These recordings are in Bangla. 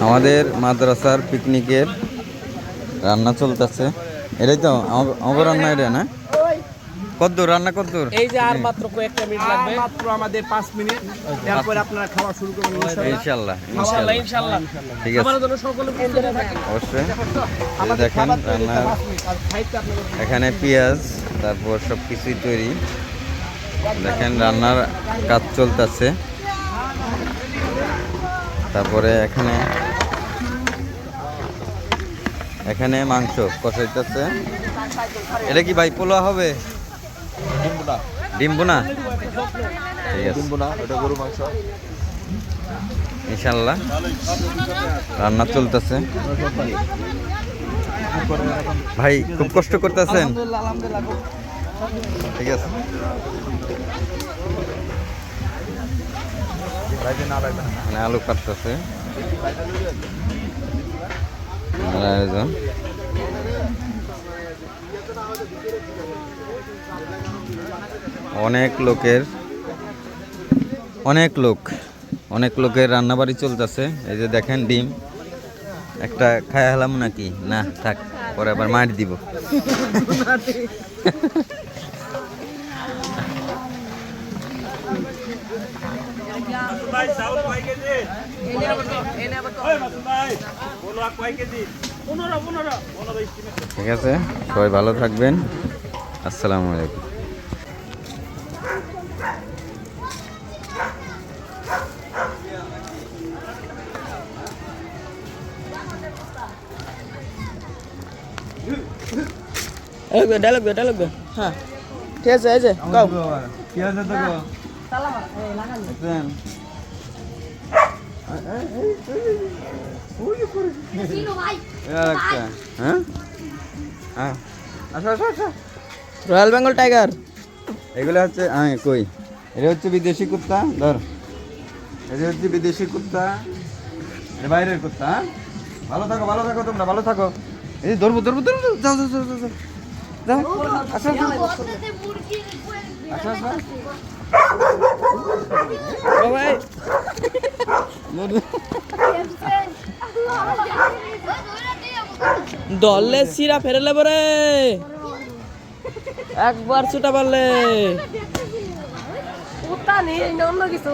আমাদের মাদ্রাসার পিকনিকের রান্না চলতেছে। এটাই তো আমার রান্না, এটা না? কতদূর রান্না, কতদূর? এই যে আর মাত্র কয়েকটা মিনিট লাগবে, মাত্র আমাদের 5 মিনিট, তারপরে আপনারা খাওয়া শুরু করবেন ইনশাআল্লাহ। ইনশাআল্লাহ ইনশাআল্লাহ। ঠিক আছে, আমাদের জন্য সকলে প্রস্তুত থাকেন অবশ্যই। এই যে দেখেন রান্নার এখানে পেঁয়াজ, তারপর সব কিছুই তৈরি। দেখেন রান্নার কাজ চলতেছে। তারপরে এখানে মাংস কষাইতেছে। এটা কি ভাই পোলা হবে? ডিম বোনা। ঠিক আছে, এটা গরু মাংস। ইনশাআল্লাহ রান্না চলতেছে। ভাই খুব কষ্ট করতেছেন? ঠিক আছে, মানে আলু কাটতেছে আয়োজন। অনেক লোকের রান্নাবাড়ি চলতেছে। এই যে দেখেন ডিম একটা খায় হলাম নাকি না, থাক পরে আবার মার দিব। ঠিক আছে, সবাই ভালো থাকবেন। আসসালামু আলাইকুম। ডায়লগ হ্যাঁ ঠিক আছে। এই যে গাও কি আছে তো গো? Royal Bengal tiger. এগুলো হচ্ছে কই, এটা হচ্ছে বিদেশি কুত্তা। ধর, এটা হচ্ছে বিদেশি কুত্তা, এটা বাইরের কুত্তা। ভালো থাকো তোমরা, ভালো থাকো। এই ধরবো, যাও আসো। ভাই দলে সিরা ফেরেলে পরে একবার ছুটা পারলে অন্য কিছু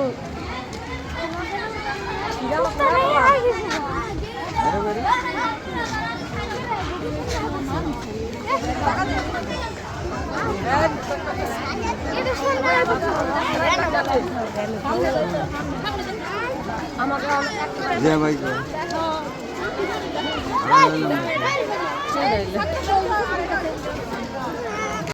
আমাকে